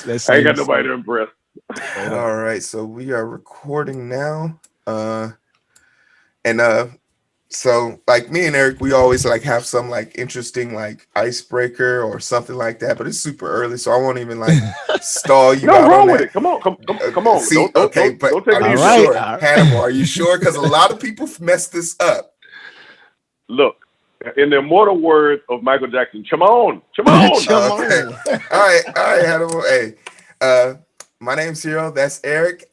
I ain't got nobody to impress. All right, so we are recording now. And so like me and Eric, we always like have some like interesting like icebreaker or something like that, but it's super early, so I won't even like stall you No out on wrong with that. it. Come on, come on. See, okay, but don't take it are you easy. sure, Hannibal? Are you sure? Because a lot of people messed this up. Look, in the immortal words of Michael Jackson, come on. Okay. All right, Hannibal. Hey, my name's Heero. That's Eric.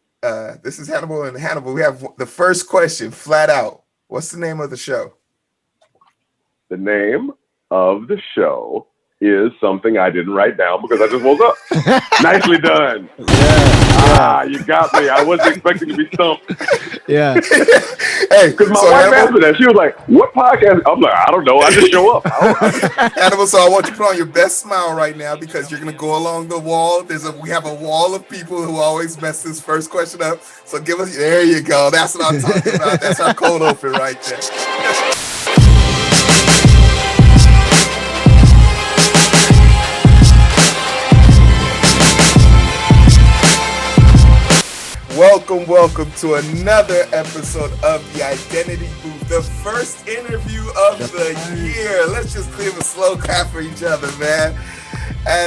This is Hannibal, and Hannibal. We have the first question, flat out. What's the name of the show? The name of the show is something I didn't write down because I just woke up. Nicely done. Yeah. You got me. I wasn't expecting to be stumped. Yeah. Hey, because my wife answered that. She was like, "What podcast?" I'm like, "I don't know. I just show up." Hannibal, so I want you to put on your best smile right now because you're gonna go along the wall. We have a wall of people who always mess this first question up. So give us. There you go. That's what I'm talking about. That's our cold open right there. Welcome to another episode of the Identity Booth, the first interview of the year. Let's just give a slow clap for each other, man.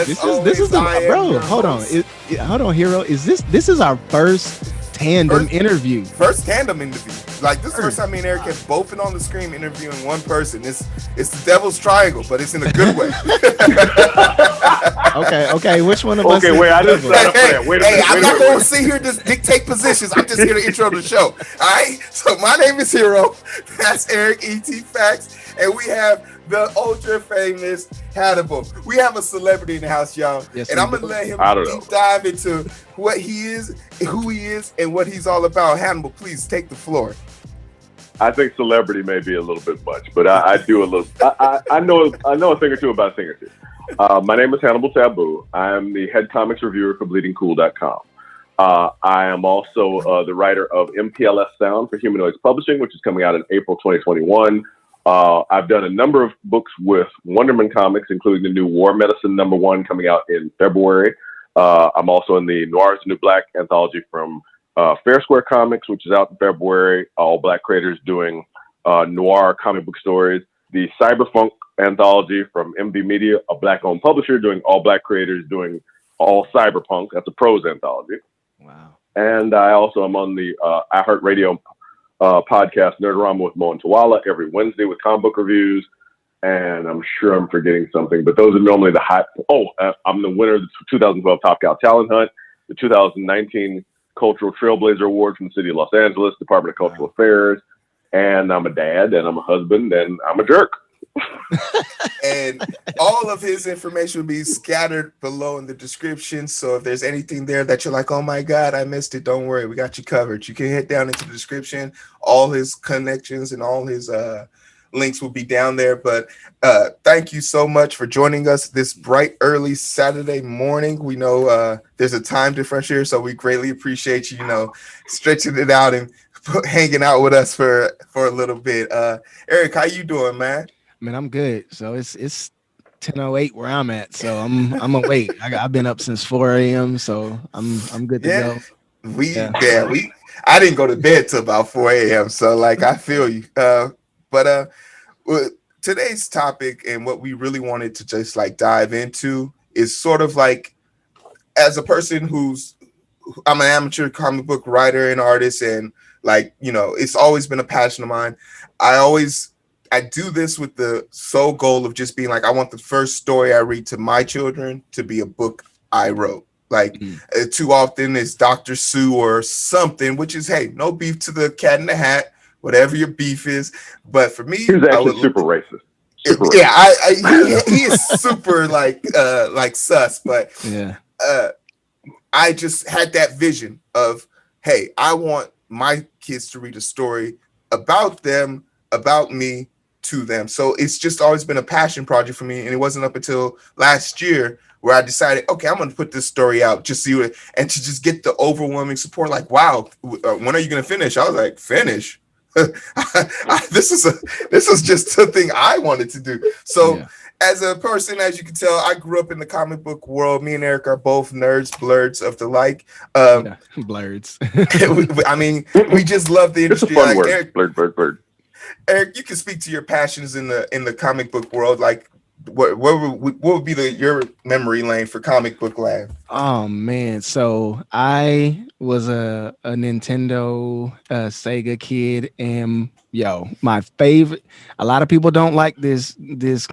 This is the bro. Hold on, Heero. This is our first tandem interview? First tandem interview. Like this is the first time me and Eric have both been on the screen interviewing one person. It's the devil's triangle, but it's in a good way. Okay. Which one of us? Okay, wait. I just set up for that. Wait a minute. I'm not going to sit here just dictate positions. I'm just here to intro the show. All right. So my name is Heero. That's Eric E.T. Facts, and we have the ultra famous Hannibal. We have a celebrity in the house, y'all, and I'm gonna let him deep dive into what he is, who he is, and what he's all about. Hannibal, please take the floor. I think celebrity may be a little bit much, but I do a little. I know a thing or two about a thing or two. My name is Hannibal Tabu. I am the head comics reviewer for BleedingCool.com. I am also the writer of MPLS Sound for Humanoids Publishing, which is coming out in April 2021. I've done a number of books with Wonderman Comics, including the new War Medicine #1 coming out in February. I'm also in the Noir is the New Black anthology from Fair Square Comics, which is out in February. All Black creators doing noir comic book stories. The Cyberpunk anthology from MB Media, a Black-owned publisher doing all Black creators doing all cyberpunk. That's a prose anthology. Wow. And I also am on the iHeartRadio podcast Nerdorama with Mo and Tawala every Wednesday with comic book reviews. And I'm sure I'm forgetting something, but those are normally the hot. I'm the winner of the 2012 Top Gal Talent Hunt, the 2019 Cultural Trailblazer Award from the City of Los Angeles, Department of Cultural Affairs. And I'm a dad, and I'm a husband, and I'm a jerk. And all of his information will be scattered below in the description. So if there's anything there that you're like, oh my God, I missed it, don't worry, we got you covered. You can head down into the description. All his connections and all his links will be down there. But thank you so much for joining us this bright early Saturday morning. We know there's a time difference here, so we greatly appreciate you, stretching it out and hanging out with us for a little bit. Eric, how you doing, man? Man, I'm good. So it's 10:08 where I'm at. So I'm awake. I've been up since 4 a.m. So I'm good to go. I didn't go to bed till about 4 a.m. So like I feel you. But today's topic and what we really wanted to just like dive into is sort of like, as a person I'm an amateur comic book writer and artist, and like, it's always been a passion of mine. I do this with the sole goal of just being like, I want the first story I read to my children to be a book I wrote. Like too often it's Dr. Sue or something, which is, hey, no beef to the Cat in the Hat, whatever your beef is. But for me, he was actually super racist. Yeah, he is super like sus, but yeah. I just had that vision of, hey, I want my kids to read a story about them, about me, to them. So it's just always been a passion project for me. And it wasn't up until last year where I decided, okay, I'm going to put this story out, just see what, and to just get the overwhelming support. Like, wow, when are you going to finish? I was like, finish. This is just something I wanted to do. So as a person, as you can tell, I grew up in the comic book world. Me and Eric are both nerds, blurs of the like. Yeah, blurs. I mean, we just love the It's a industry. fun Like word. Eric, Blurred. Eric, you can speak to your passions in the comic book world. Like, what would be your memory lane for comic book land? Oh man, so I was a Nintendo Sega kid, and my favorite. A lot of people don't like this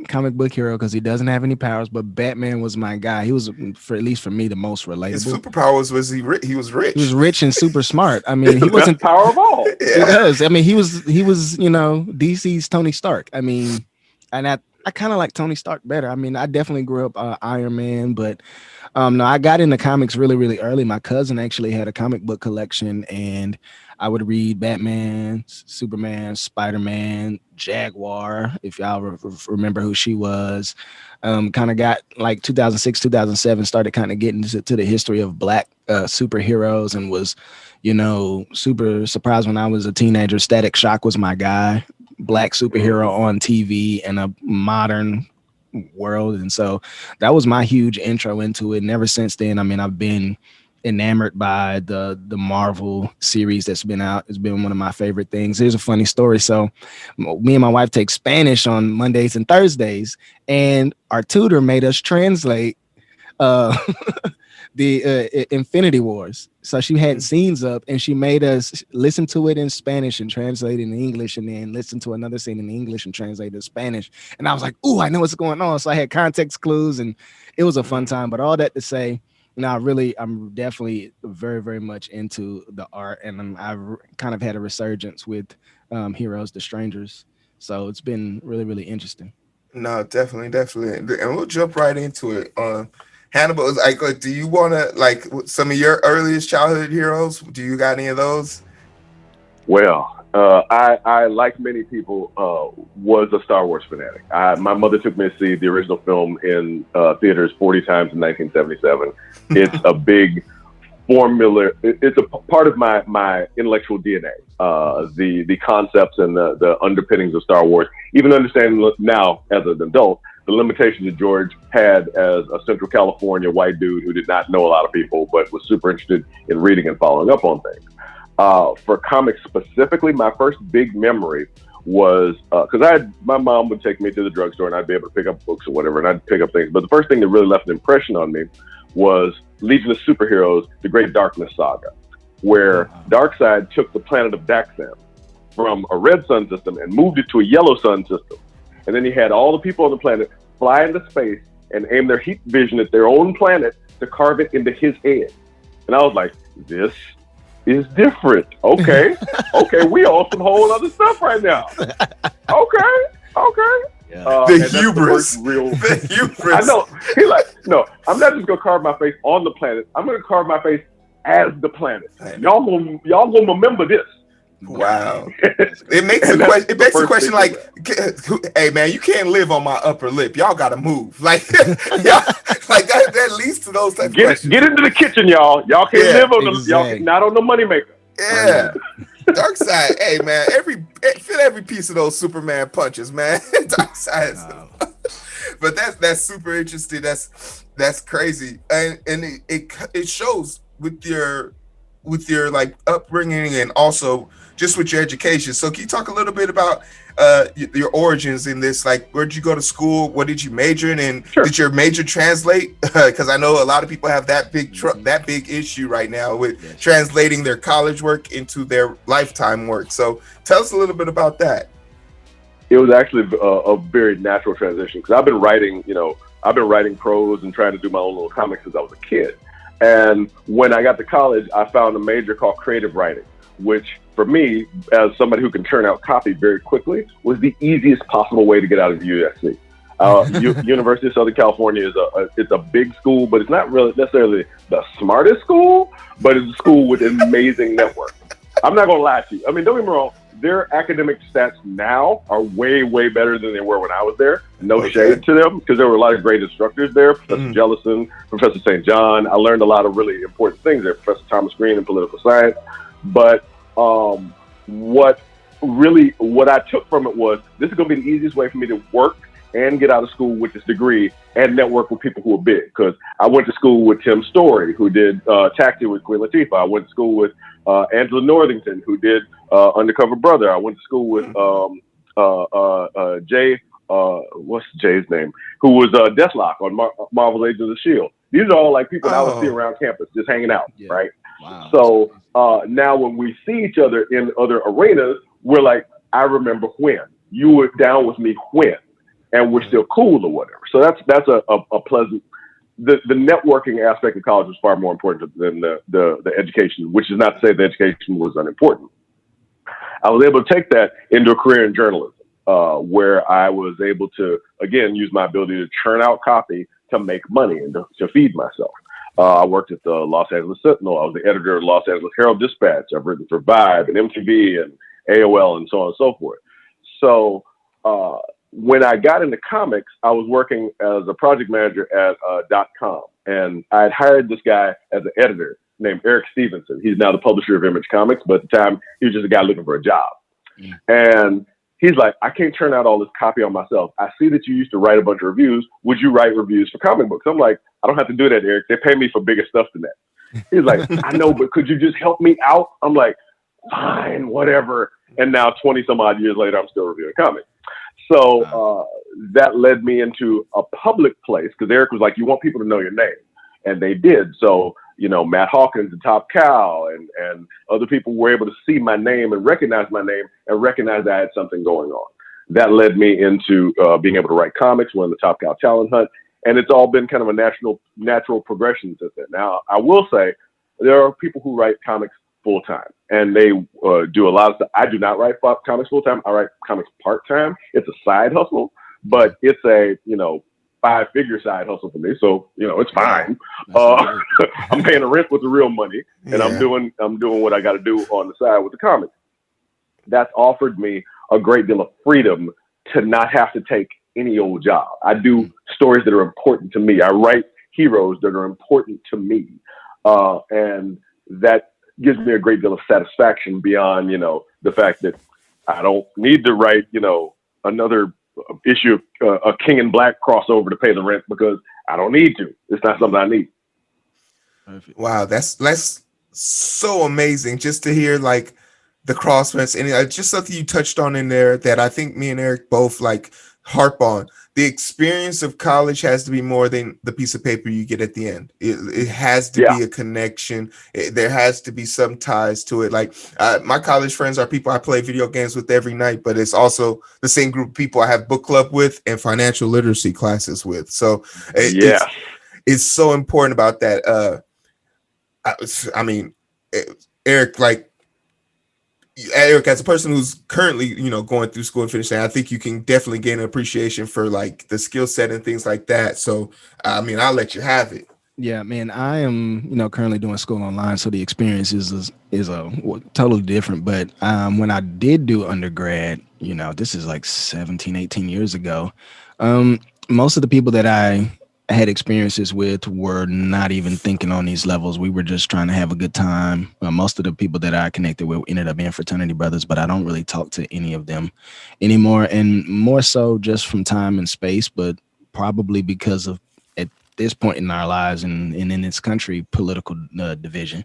comic book hero because he doesn't have any powers, but Batman was my guy. He was, for at least for me, the most relatable. His superpowers was he was rich. He was rich and super smart. I mean, It's he the wasn't best power of all. He does. I mean, he was DC's Tony Stark. I mean, and I kind of like Tony Stark better. I mean, I definitely grew up Iron Man, but no, I got into comics really, really early. My cousin actually had a comic book collection, and I would read Batman, Superman, Spider-Man, Jaguar, if y'all remember who she was. Kind of got like 2006, 2007, started kind of getting to the history of Black superheroes, and was, super surprised when I was a teenager. Static Shock was my guy. Black superhero on TV in a modern world, and so that was my huge intro into it. And ever since then, I mean, I've been enamored by the Marvel series that's been out. It's been one of my favorite things. Here's a funny story. So me and my wife take Spanish on Mondays and Thursdays, and our tutor made us translate uh the Infinity Wars. So she had scenes up, and she made us listen to it in Spanish and translate it in English, and then listen to another scene in English and translate it in Spanish. And I was like, "Ooh, I know what's going on." So I had context clues, and it was a fun time. But all that to say, I'm definitely very, very much into the art, and I've kind of had a resurgence with Heroes, the Strangers. So it's been really, really interesting. No, definitely, and we'll jump right into it. Hannibal is like, do you want to like some of your earliest childhood heroes? Do you got any of those? Well, I like many people, was a Star Wars fanatic. My mother took me to see the original film in theaters 40 times in 1977. It's a big formula. It's a part of my intellectual DNA. The concepts and the underpinnings of Star Wars. Even understanding now as an adult the limitations that George had as a Central California white dude who did not know a lot of people, but was super interested in reading and following up on things. For comics specifically, my first big memory was because my mom would take me to the drugstore and I'd be able to pick up books or whatever, and I'd pick up things. But the first thing that really left an impression on me was Legion of Superheroes, The Great Darkness Saga, where Darkseid took the planet of Daxam from a red sun system and moved it to a yellow sun system. And then he had all the people on the planet fly into space and aim their heat vision at their own planet to carve it into his head. And I was like, this is different. Okay. Okay, we on some whole other stuff right now. Okay. Yeah. The hubris. The hubris. I know. He's like, no, I'm not just gonna carve my face on the planet. I'm gonna carve my face as the planet. Y'all gonna remember this. Wow. It makes the question like, hey man, you can't live on my upper lip. Y'all gotta move. Like, yeah, like that leads to those type of questions. Get into the kitchen, y'all. Y'all can't live on y'all not on the moneymaker. Yeah. Darkseid, hey man, feel every piece of those Superman punches, man. Darkseid. Wow. But that's super interesting. That's crazy. And it shows with your like upbringing and also just with your education. So can you talk a little bit about your origins in this? Like, where'd you go to school? What did you major in? And Did your major translate? Because I know a lot of people have that big issue right now with translating their college work into their lifetime work. So tell us a little bit about that. It was actually a very natural transition because I've been writing prose and trying to do my own little comics since I was a kid. And when I got to college, I found a major called creative writing, which for me, as somebody who can turn out copy very quickly, was the easiest possible way to get out of USC. University of Southern California it's a big school, but it's not really necessarily the smartest school, but it's a school with an amazing network. I'm not going to lie to you. I mean, don't get me wrong. Their academic stats now are way, way better than they were when I was there. No shade to them, because there were a lot of great instructors there. Professor Jellison, Professor St. John. I learned a lot of really important things there. Professor Thomas Green in political science. But what I took from it was, this is going to be the easiest way for me to work and get out of school with this degree and network with people who are big. Because I went to school with Tim Story, who did Taxi with Queen Latifah. I went to school with Angela Northington, who did Undercover Brother. I went to school with Jay, what's Jay's name? Who was Deathlock on Marvel's Agents of S.H.I.E.L.D. These are all like people that I would see around campus just hanging out, right? Wow. So now when we see each other in other arenas, we're like, I remember when. You were down with me when. And we're still cool or whatever. So that's a pleasant. The networking aspect of college was far more important than the education, which is not to say the education was unimportant. I was able to take that into a career in journalism, where I was able to, again, use my ability to churn out copy to make money and to feed myself. I worked at the Los Angeles Sentinel. I was the editor of Los Angeles Herald Dispatch. I've written for Vibe and MTV and AOL and so on and so forth. So when I got into comics, I was working as a project manager at .com. And I had hired this guy as an editor named Eric Stevenson. He's now the publisher of Image Comics, but at the time, he was just a guy looking for a job. And he's like, I can't turn out all this copy on myself. I see that you used to write a bunch of reviews. Would you write reviews for comic books? I'm like, I don't have to do that, Eric. They pay me for bigger stuff than that. He's like, I know, but could you just help me out? I'm like, fine, whatever. And now 20 some odd years later, I'm still reviewing comics. So that led me into a public place because Eric was like, you want people to know your name. And they did. So, you know, Matt Hawkins and Top Cow and other people were able to see my name and recognize my name and recognize I had something going on. That led me into being able to write comics, win the Top Cow Talent Hunt. And it's all been kind of a natural progression since then. Now, I will say there are people who write comics full time, and they do a lot of stuff. I do not write comics full time. I write comics part time. It's a side hustle, but it's a 5-figure side hustle for me. So it's fine. I'm paying the rent with the real money, and I'm doing what I got to do on the side with the comics. That's offered me a great deal of freedom to not have to take any old job. I do stories that are important to me. I write heroes that are important to me, and that gives me a great deal of satisfaction beyond, the fact that I don't need to write, another issue of a King in Black crossover to pay the rent because I don't need to. It's not something I need. Perfect. Wow, that's so amazing just to hear like the crossfits and just something you touched on in there that I think me and Eric both like harp on. The experience of college has to be more than the piece of paper you get at the end. It has to be a connection. There has to be some ties to it. Like my college friends are people I play video games with every night, but it's also the same group of people I have book club with and financial literacy classes with. So it's so important about that. I mean, Eric, as a person who's currently, going through school and finishing, I think you can definitely gain an appreciation for like the skill set and things like that. So, I mean, I'll let you have it. Yeah, man, I am, currently doing school online. So the experience is totally different. But when I did do undergrad, this is like 17, 18 years ago. Most of the people that I had experiences with were not even thinking on these levels. We were just trying to have a good time. Most of the people that I connected with ended up being fraternity brothers, but I don't really talk to any of them anymore. And more so just from time and space, but probably because of at this point in our lives and in this country, political division.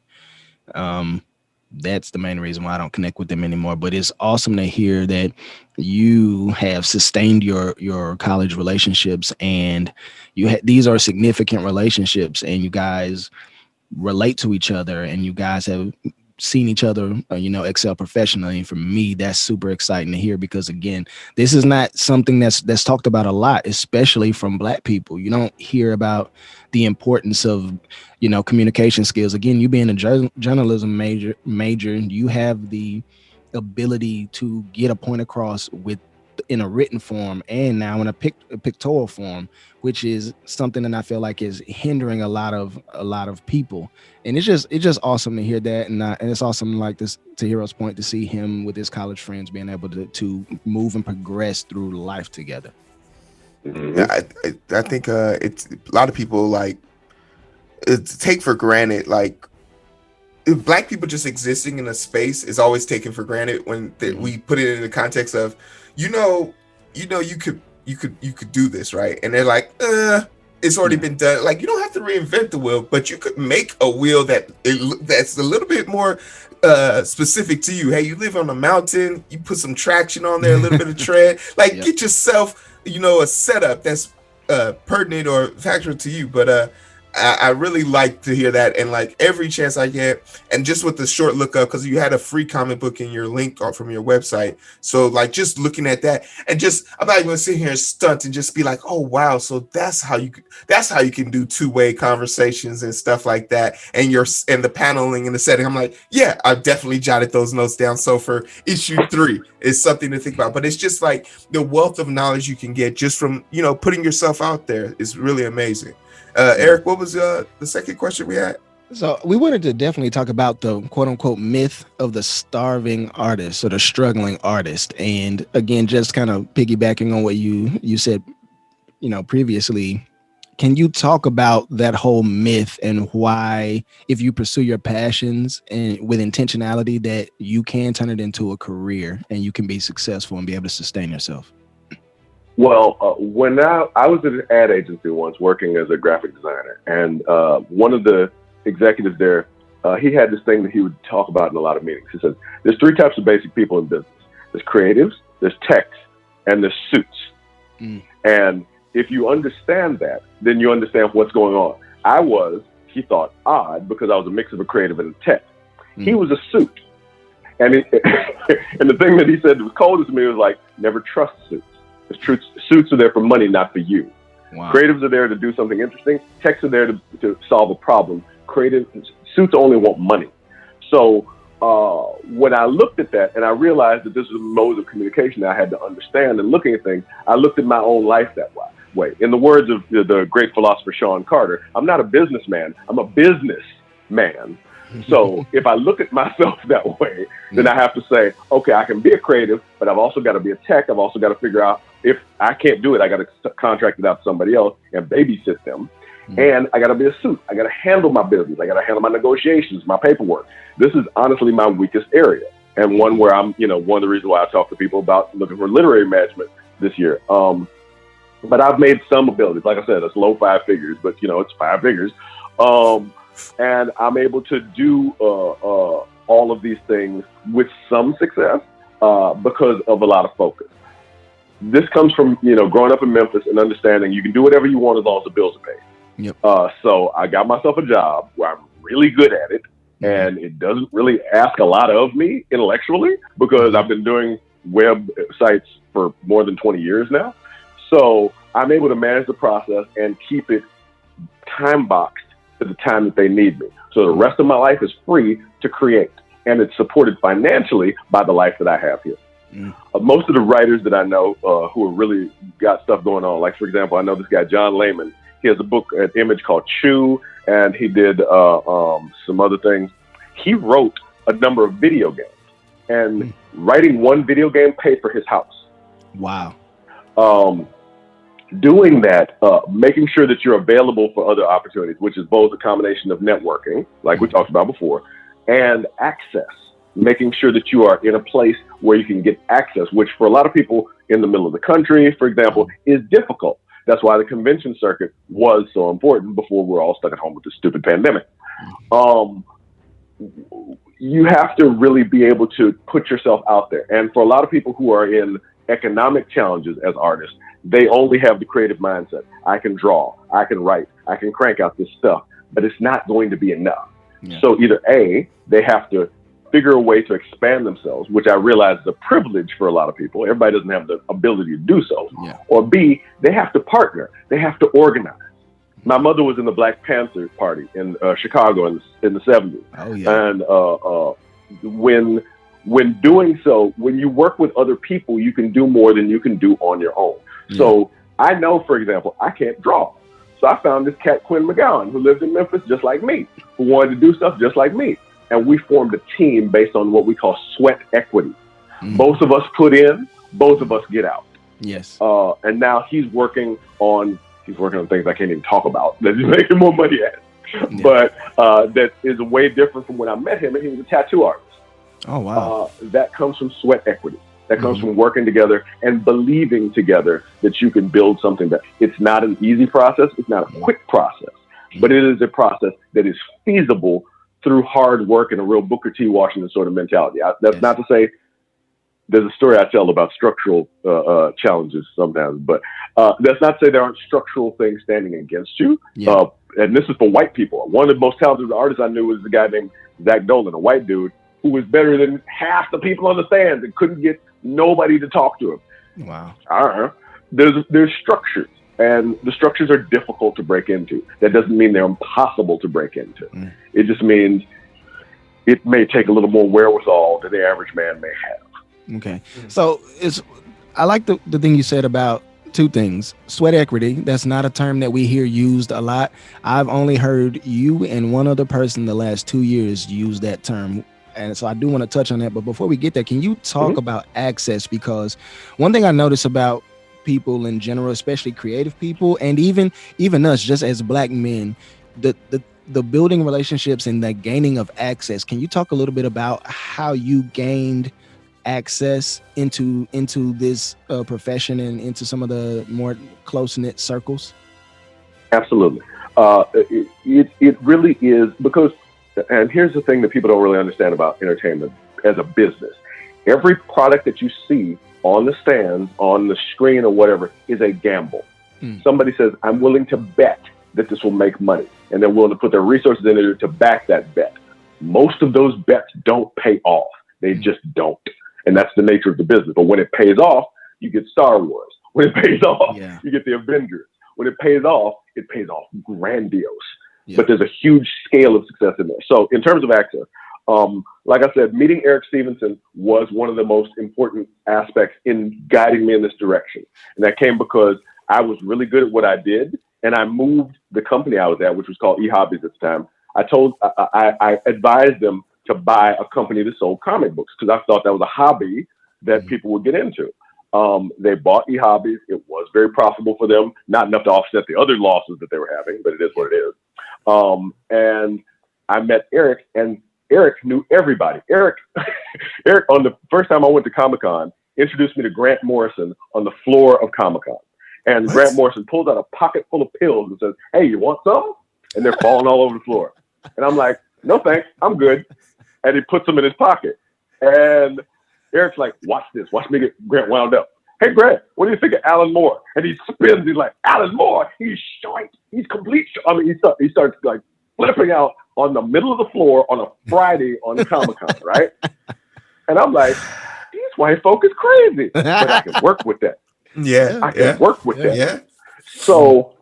That's the main reason why I don't connect with them anymore. But it's awesome to hear that you have sustained your college relationships and these are significant relationships and you guys relate to each other and you guys have seen each other, excel professionally. And for me, that's super exciting to hear because again, this is not something that's talked about a lot, especially from Black people. You don't hear about the importance of, communication skills. Again, you being a journalism major, you have the ability to get a point across in a written form and now in a pictorial form, which is something that I feel like is hindering a lot of people. And it's just awesome to hear that. And it's awesome, like this, to Heero's point, to see him with his college friends being able to move and progress through life together. Yeah, I think it's a lot of people like take for granted, like if Black people just existing in a space is always taken for granted when we put it in the context of, you could you could do this, right? And they're like, it's already been done. Like, you don't have to reinvent the wheel, but you could make a wheel that's a little bit more specific to you. Hey, you live on a mountain, you put some traction on there, a little bit of tread, like get yourself, a setup that's pertinent or factual to you. But I really like to hear that, and like every chance I get, and just with the short lookup, because you had a free comic book in your link from your website, so like just looking at that, and just I'm not even gonna sit here and stunt and just be like, oh wow, so that's how you can do two-way conversations and stuff like that, and the paneling and the setting. I'm like, yeah, I've definitely jotted those notes down. So for issue 3, it's something to think about, but it's just like the wealth of knowledge you can get just from putting yourself out there is really amazing. Eric, what was the second question we had? So we wanted to definitely talk about the quote unquote myth of the starving artist or the struggling artist. And again, just kind of piggybacking on what you said, previously, can you talk about that whole myth and why, if you pursue your passions and with intentionality, that you can turn it into a career and you can be successful and be able to sustain yourself? Well, when I was at an ad agency once working as a graphic designer, and one of the executives there, he had this thing that he would talk about in a lot of meetings. He says, there's 3 types of basic people in business. There's creatives, there's techs, and there's suits. And if you understand that, then you understand what's going on. He thought, odd because I was a mix of a creative and a tech. He was a suit. And and the thing that he said that was coldest to me was like, never trust suits. Suits are there for money, not for you. Wow. Creatives are there to do something interesting. Techs are there to solve a problem. Suits only want money. So when I looked at that and I realized that this was a mode of communication that I had to understand, and looking at things, I looked at my own life that way. In the words of the great philosopher Sean Carter, I'm not a businessman, I'm a businessman. So if I look at myself that way, then I have to say, okay, I can be a creative, but I've also got to be a tech. I've also got to figure out, if I can't do it, I got to contract it out to somebody else and babysit them. And I got to be a suit. I got to handle my business. I got to handle my negotiations, my paperwork. This is honestly my weakest area, and one where I'm, one of the reasons why I talk to people about looking for literary management this year. But I've made some abilities. Like I said, it's low 5 figures, but it's 5 figures. And I'm able to do all of these things with some success because of a lot of focus. This comes from, growing up in Memphis and understanding you can do whatever you want as long as the bills are paid. Yep. So I got myself a job where I'm really good at it, and it doesn't really ask a lot of me intellectually because I've been doing websites for more than 20 years now. So I'm able to manage the process and keep it time boxed to the time that they need me. So the rest of my life is free to create, and it's supported financially by the life that I have here. Most of the writers that I know who have really got stuff going on, like for example, I know this guy, John Layman. He has a book at Image called Chew, and he did some other things. He wrote a number of video games, and writing one video game paid for his house. Wow. Doing that, making sure that you're available for other opportunities, which is both a combination of networking, like we talked about before, and access, making sure that you are in a place where you can get access, which for a lot of people in the middle of the country, for example, is difficult. That's why the convention circuit was so important before we're all stuck at home with this stupid pandemic. You have to really be able to put yourself out there. And for a lot of people who are in economic challenges as artists, they only have the creative mindset. I can draw, I can write, I can crank out this stuff, but it's not going to be enough. Yeah. So either A, they have to figure a way to expand themselves, which I realize is a privilege for a lot of people. Everybody doesn't have the ability to do so. Yeah. Or B, they have to partner. They have to organize. My mother was in the Black Panther Party in Chicago in the 70s. Oh, yeah. And when doing so, when you work with other people, you can do more than you can do on your own. Yeah. So I know, for example, I can't draw. So I found this cat, Quinn McGowan, who lived in Memphis just like me, who wanted to do stuff just like me. And we formed a team based on what we call sweat equity. Both of us put in, both of us get out. Yes. And now he's working on things I can't even talk about that he's making more money at. Yeah. But that is way different from when I met him, and he was a tattoo artist. Oh, wow. That comes from sweat equity. That comes from working together and believing together that you can build something that it's not an easy process. It's not a quick process, but it is a process that is feasible through hard work and a real Booker T. Washington sort of mentality. That's not to say there's a story I tell about structural challenges sometimes, but that's not to say there aren't structural things standing against you. Yeah. And this is for white people. One of the most talented artists I knew was a guy named Zach Dolan, a white dude who was better than half the people on the stands and couldn't get nobody to talk to him. Wow. There's structures, and the structures are difficult to break into. That doesn't mean they're impossible to break into. It just means it may take a little more wherewithal than the average man may have. Okay. So I like the thing you said about two things. Sweat equity, that's not a term that we hear used a lot. I've only heard you and one other person the last 2 years use that term. And so I do want to touch on that. But before we get there, can you talk about access? Because one thing I notice about people in general, especially creative people, and even us, just as Black men, the building relationships and the gaining of access. Can you talk a little bit about how you gained access into this profession and into some of the more close-knit circles? Absolutely. It really is, because, and here's the thing that people don't really understand about entertainment as a business. Every product that you see on the stands, on the screen or whatever, is a gamble. Somebody says, I'm willing to bet that this will make money, and they're willing to put their resources in it to back that bet. Most of those bets don't pay off. They just don't. And that's the nature of the business. But when it pays off, you get Star Wars. When it pays off, you get the Avengers. When it pays off grandiose. Yeah. But there's a huge scale of success in there. So in terms of access, like I said, meeting Eric Stevenson was one of the most important aspects in guiding me in this direction. And that came because I was really good at what I did. And I moved the company I was at, which was called eHobbies at the time. I advised them to buy a company that sold comic books because I thought that was a hobby that people would get into. They bought eHobbies. It was very profitable for them, not enough to offset the other losses that they were having, but it is what it is. And I met Eric, and Eric knew everybody. Eric, on the first time I went to Comic-Con, introduced me to Grant Morrison on the floor of Comic-Con. And Grant Morrison pulls out a pocket full of pills and says, hey, you want some? And they're falling all over the floor. And I'm like, no, thanks, I'm good. And he puts them in his pocket. And Eric's like, watch this. Watch me get Grant wound up. Hey, Grant, what do you think of Alan Moore? And he spins. He's like, Alan Moore? He's short. He's complete. I mean, he starts like flipping out on the middle of the floor on a Friday on Comic-Con, right? And I'm like, these white folk is crazy. But I can work with that. I can work with that. Yeah. So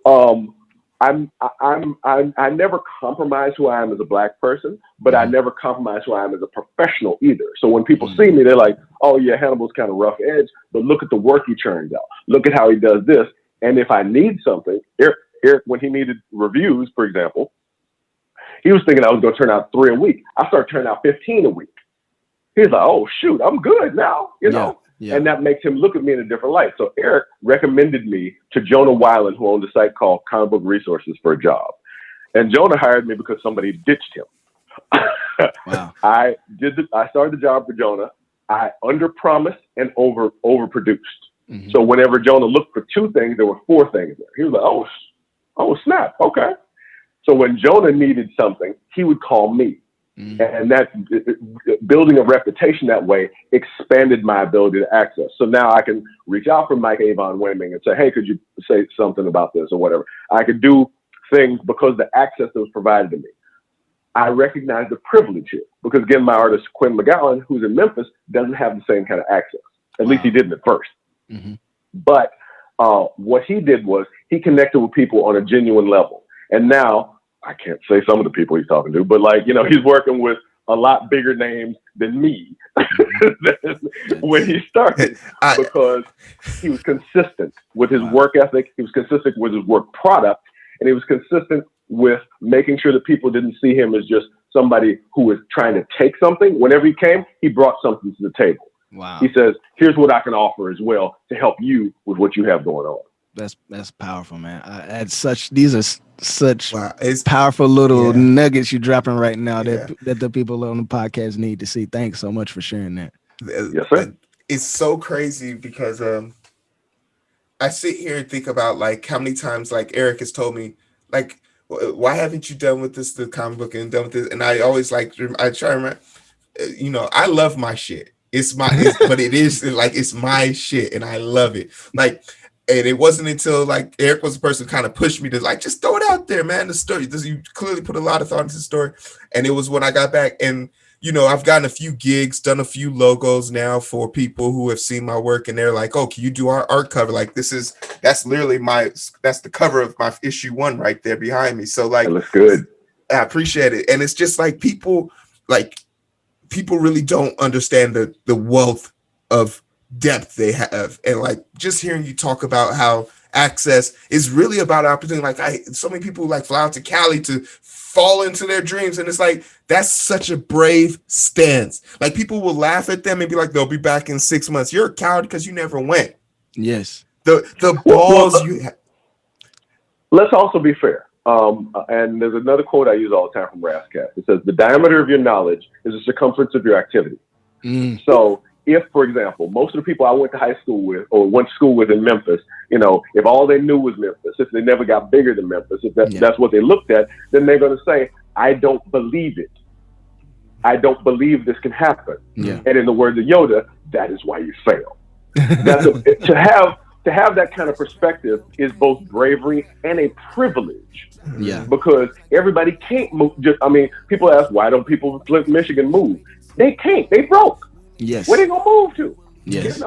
I never compromise who I am as a Black person, but I never compromise who I am as a professional either. So when people see me, they're like, oh yeah, Hannibal's kind of rough edge, but look at the work he churns out. Look at how he does this. And if I need something, Eric, when he needed reviews, for example, he was thinking I was going to turn out 3 a week. I started turning out 15 a week. He's like, oh shoot, I'm good now, you know? Yeah. And that makes him look at me in a different light. So Eric recommended me to Jonah Weiland, who owned a site called Comic Book Resources, for a job. And Jonah hired me because somebody ditched him. Wow. I started the job for Jonah. I underpromised and overproduced. Mm-hmm. So whenever Jonah looked for 2 things, there were 4 things there. He was like, oh snap, okay. So when Jonah needed something, he would call me. Mm-hmm. And that building a reputation that way expanded my ability to access. So now I can reach out for Mike Avon Weming and say, hey, could you say something about this or whatever? I could do things because the access that was provided to me. I recognize the privilege here because, again, my artist, Quinn McGowan, who's in Memphis, doesn't have the same kind of access. At least he didn't at first. Mm-hmm. But what he did was he connected with people on a genuine level. And now, I can't say some of the people he's talking to, but he's working with a lot bigger names than me when he started because he was consistent with his work ethic. He was consistent with his work product, and he was consistent with making sure that people didn't see him as just somebody who was trying to take something. Whenever he came, he brought something to the table. Wow. He says, here's what I can offer as well to help you with what you have going on. That's powerful, man. These are such powerful little nuggets you're dropping right now that the people on the podcast need to see. Thanks so much for sharing that. Yes, sir. it's so crazy because I sit here and think about like how many times like Eric has told me like why haven't you done with this the comic book and done with this, and I always like I try to remember, I love my shit. But it is like it's my shit, and I love it. Like, and it wasn't until like Eric was the person who kind of pushed me to like just throw it out there, man. The story, you clearly put a lot of thought into the story, and it was when I got back, and I've gotten a few gigs, done a few logos now for people who have seen my work, and they're like, "Oh, can you do our art cover? Like, that's literally that's the cover of my issue 1 right there behind me." So like, it looks good. I appreciate it, and it's just like people really don't understand the wealth of depth they have. And like just hearing you talk about how access is really about opportunity. Like so many people like fly out to Cali to fall into their dreams. And it's like, that's such a brave stance. Like people will laugh at them and be like, they'll be back in 6 months. You're a coward because you never went. Yes. The balls you have. Let's also be fair. And there's another quote I use all the time from Rascat. It says, the diameter of your knowledge is the circumference of your activity. So if, for example, most of the people I went to high school with or went to school with in Memphis, if all they knew was Memphis, if they never got bigger than Memphis, if that's what they looked at, then they're going to say, I don't believe it. I don't believe this can happen. Yeah. And in the words of Yoda, that is why you fail. To have that kind of perspective is both bravery and a privilege. Yeah. Because everybody can't move. People ask, why don't people in Flint, Michigan move? They can't. They broke. Yes. Where they gonna move to? Yes.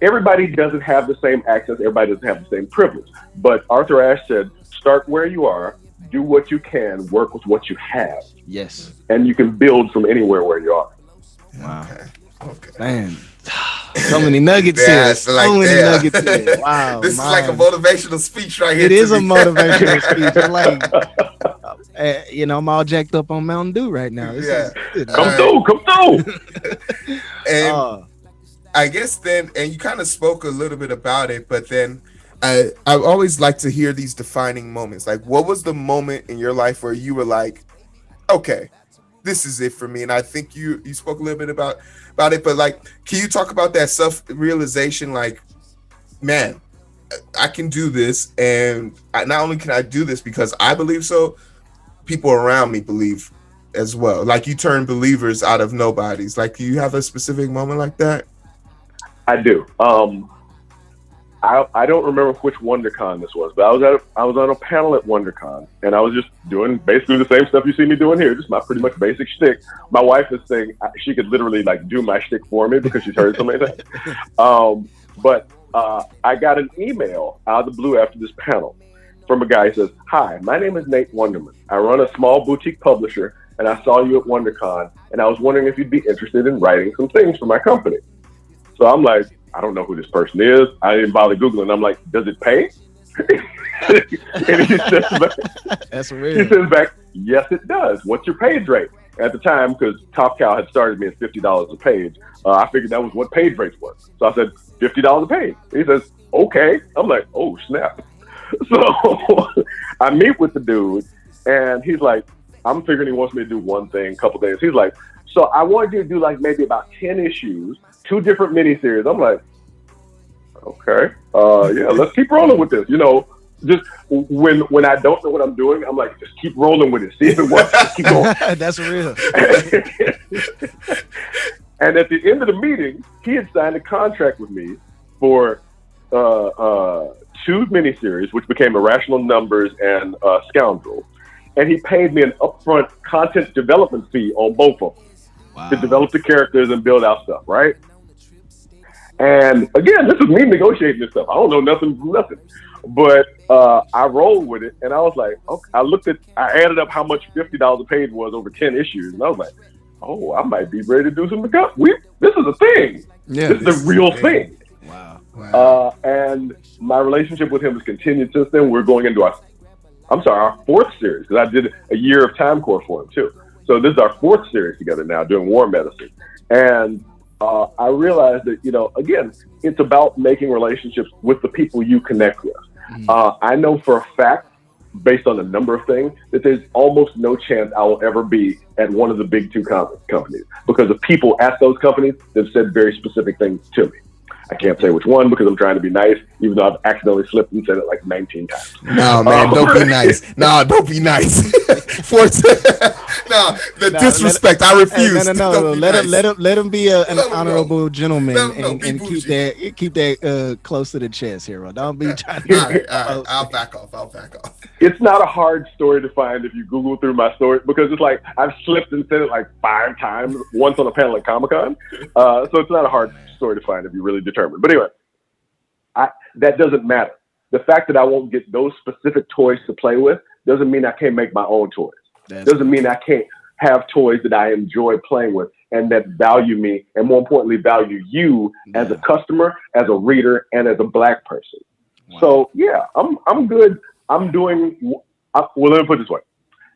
Everybody doesn't have the same access. Everybody doesn't have the same privilege. But Arthur Ashe said, start where you are, do what you can, work with what you have. Yes. And you can build from anywhere where you are. Wow. Okay. Man. So many nuggets here. So many nuggets here. Wow. This is like a motivational speech right here. It is a motivational speech. I'm like, I'm all jacked up on Mountain Dew right now. This is good. Come through. And I guess then, and you kind of spoke a little bit about it, but then I always like to hear these defining moments. Like, what was the moment in your life where you were like, okay, this is it for me? And I think you spoke a little bit about it, but like, can you talk about that self-realization? Like, man, I can do this, and not only can I do this because I believe so, people around me believe as well. Like, you turn believers out of nobodies. Like, do you have a specific moment like that? I do. I don't remember which WonderCon this was, but I was on a panel at WonderCon, and I was just doing basically the same stuff you see me doing here, just my pretty much basic shtick. My wife is saying she could literally like do my shtick for me because she's heard so many things. But I got an email out of the blue after this panel from a guy who says, "Hi, my name is Nate Wonderman. I run a small boutique publisher, and I saw you at WonderCon, and I was wondering if you'd be interested in writing some things for my company." So I'm like, I don't know who this person is. I didn't bother Googling. I'm like, does it pay? And he says back, that's real. He says back, yes, it does. What's your page rate? At the time, because Top Cow had started me at $50 a page, I figured that was what page rates were. So I said, $50 a page. He says, okay. I'm like, oh, snap. So I meet with the dude, and he's like, I'm figuring he wants me to do one thing, a couple days. He's like, so I wanted you to do like maybe about 10 issues, 2 different miniseries. I'm like, okay, yeah, let's keep rolling with this. Just when I don't know what I'm doing, I'm like, just keep rolling with it. See if it works. Just keep going. That's real. And at the end of the meeting, he had signed a contract with me for 2 miniseries, which became Irrational Numbers and Scoundrel. And he paid me an upfront content development fee on both of them. Wow. To develop the characters and build out stuff, right? And again, this is me negotiating this stuff. I don't know nothing from nothing. But I rolled with it, and I was like, okay. I added up how much $50 a page was over 10 issues, and I was like, oh, I might be ready to do some stuff. This is a thing. Yeah, this is a real thing. Wow. And my relationship with him has continued since then. We're going into our 4th series, because I did a year of Time Corps for him, too. So this is our 4th series together now, doing War Medicine. And I realized that, again, it's about making relationships with the people you connect with. I know for a fact, based on a number of things, that there's almost no chance I will ever be at one of the big 2 companies, because the people at those companies have said very specific things to me. I can't say which one because I'm trying to be nice, even though I've accidentally slipped and said it like 19 times. No, man, don't be nice. No, don't be nice. The disrespect. I refuse. No. Let him be an honorable gentleman and keep that close to the chest, Heero. Don't be trying to. All right. I'll back off. It's not a hard story to find if you Google through my story, because it's like I've slipped and said it like 5 times, once on a panel at Comic-Con. So it's not a hard story to find if you're really determined. But anyway, that doesn't matter. The fact that I won't get those specific toys to play with doesn't mean I can't make my own toys. Doesn't mean I can't have toys that I enjoy playing with and that value me, and more importantly, value you as a customer, as a reader, and as a Black person. Wow. So yeah, I'm good. I'm doing. Well, let me put it this way.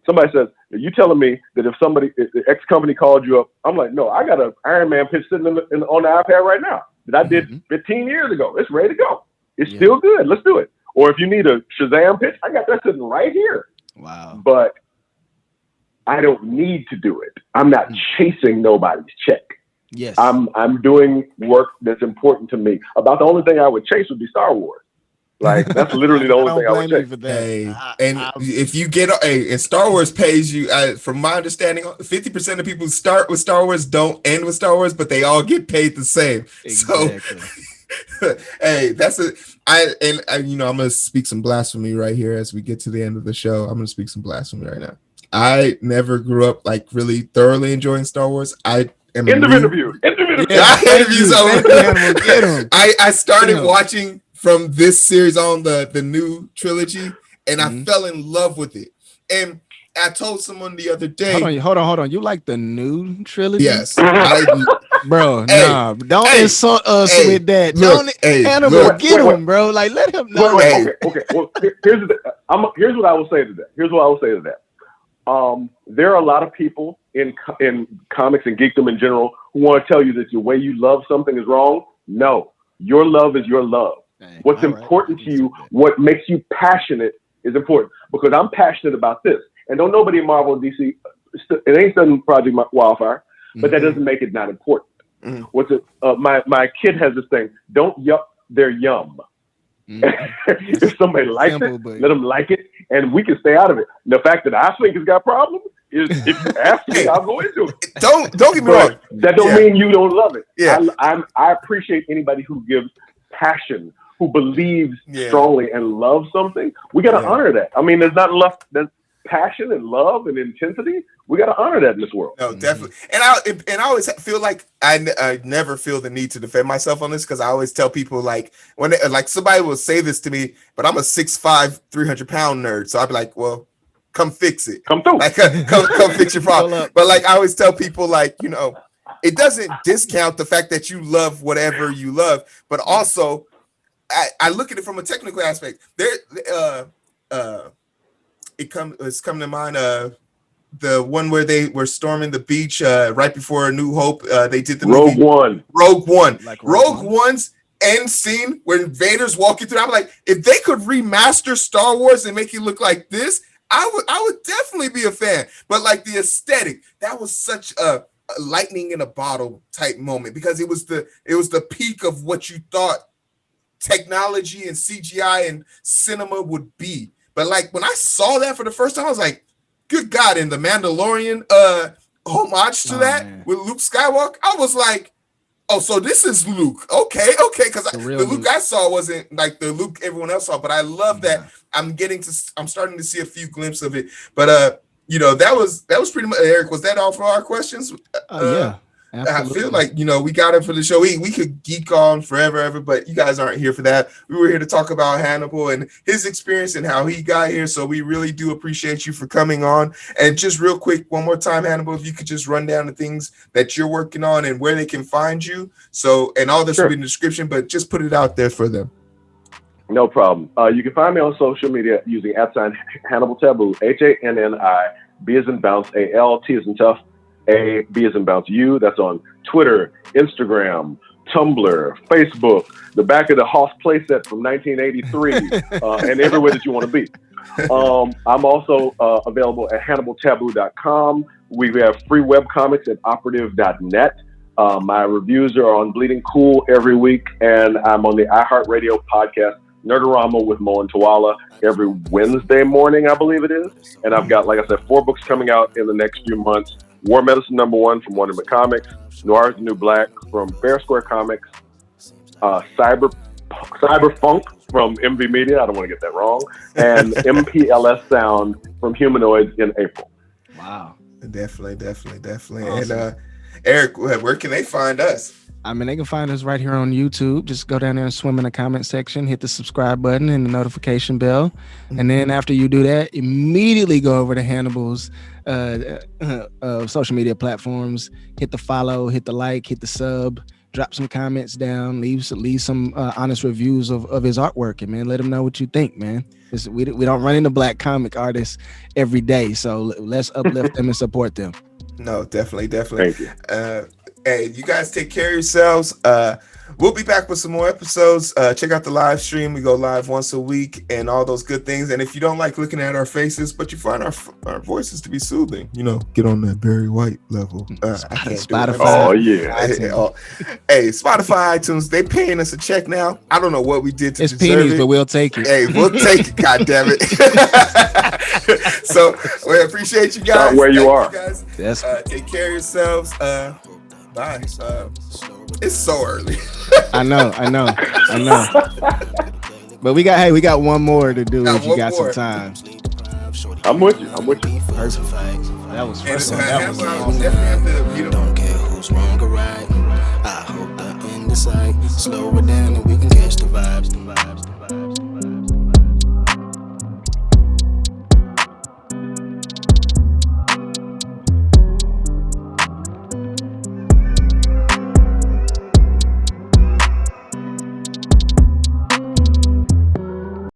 Somebody says, "Are you telling me that if the X company called you up?" I'm like, "No, I got an Iron Man pitch sitting on the iPad right now that I did 15 years ago. It's ready to go. It's still good. Let's do it." Or if you need a Shazam pitch, I got that sitting right here. Wow. But I don't need to do it. I'm not chasing nobody's check. Yes. I'm doing work that's important to me. About the only thing I would chase would be Star Wars. Like, that's literally the only thing I would chase. Hey, if you get and Star Wars pays you, from my understanding, 50% of people start with Star Wars, don't end with Star Wars, but they all get paid the same. Exactly. So, hey, that's it. I'm gonna speak some blasphemy right here as we get to the end of the show. I'm gonna speak some blasphemy right now. I never grew up like really thoroughly enjoying Star Wars. I am interview. Interviews over. I started watching from this series on the new trilogy, and I fell in love with it. And I told someone the other day. Hold on. You like the new trilogy? Yes. Bro, nah. Don't insult us with that. Hannibal, get him, bro. Like, let him know. Okay. Well, here's what I will say to that. There are a lot of people in comics and geekdom in general who want to tell you that the way you love something is wrong. No, your love is your love. What's important to you, what makes you passionate, is important. Because I'm passionate about this. And don't nobody in Marvel and DC, it ain't done Project Wildfire, but that doesn't make it not important. What's it? My kid has this thing. Don't yuck their yum. If somebody likes it, let them like it, and we can stay out of it. The fact that I think it's got problems is, if you ask me, I'll go into it. Don't get me wrong. That don't mean you don't love it. Yeah. I appreciate anybody who gives passion, who believes strongly and loves something. We got to honor that. I mean, there's not enough. There's passion and love and intensity. We got to honor that in this world. No, definitely. And I always feel like I never feel the need to defend myself on this, because I always tell people, like, when somebody will say this to me, but I'm a 6'5", 300-pound nerd, so I'd be like, well, come fix it. Come through. Like, come fix your problem. But like, I always tell people, like, it doesn't discount the fact that you love whatever you love, but also I look at it from a technical aspect. It's coming to mind the one where they were storming the beach right before A New Hope. They did the Rogue One. Like Rogue One's end scene where Vader's walking through. I'm like, if they could remaster Star Wars and make it look like this, I would definitely be a fan. But like the aesthetic, that was such a lightning in a bottle type moment, because it was the peak of what you thought technology and CGI and cinema would be. But like, when I saw that for the first time, I was like, good God. And the Mandalorian homage to with Luke Skywalker, I was like, oh, so this is Luke. Okay. Because the Luke I saw wasn't like the Luke everyone else saw, but I love that I'm starting to see a few glimpses of it. But that was pretty much, Eric, was that all for our questions? Yeah. I Absolutely. feel like, we got it for the show. We could geek on forever, but you guys aren't here for that. We were here to talk about Hannibal and his experience and how he got here. So we really do appreciate you for coming on. And just real quick, one more time, Hannibal, if you could just run down the things that you're working on and where they can find you. So, and all this will be in the description, but just put it out there for them. No problem. You can find me on social media using @Hannibal Tabu, HANNI, B as in bounce, AL, T as in tough, A, B as in bounce, U. That's on Twitter, Instagram, Tumblr, Facebook, the back of the Hoss playset from 1983, and everywhere that you want to be. I'm also available at HannibalTabu.com. We have free webcomics at operative.net. My reviews are on Bleeding Cool every week, and I'm on the iHeartRadio podcast Nerdorama with Mo and Tawala every Wednesday morning, I believe it is. And I've got, like I said, 4 books coming out in the next few months. War Medicine #1 from Wonderment Comics, Noir is the New Black from Fair Square Comics, Cyberpunk from MV Media, I don't want to get that wrong, and MPLS Sound from Humanoids in April. Wow. Definitely. Awesome. And Eric, where can they find us? I mean, they can find us right here on YouTube. Just go down there and swim in the comment section, hit the subscribe button and the notification bell. And then after you do that, immediately go over to Hannibal's social media platforms, hit the follow, hit the like, hit the sub, drop some comments down, leave some honest reviews of his artwork, and man, let him know what you think, man. We don't run into black comic artists every day, so let's uplift them and support them. No, definitely. Thank you. Hey, you guys take care of yourselves. We'll be back with some more episodes. Check out the live stream. We go live once a week and all those good things. And if you don't like looking at our faces, but you find our voices to be soothing, get on that Barry White level. Spotify. Oh, yeah. Hey, Spotify, iTunes, they paying us a check now. I don't know what we did to it's deserve pennies, it. but we'll take it. Hey, we'll take it, goddammit. So we appreciate you guys. Start where you are. You guys. Yes. Take care of yourselves. Bye. It's so early. I know. But we got one more to do if you got some time. I'm with you. Perfect. That was first one. That was awesome. Don't care who's wrong or right. I hope the end is sight. Slow it down and we can catch the vibes.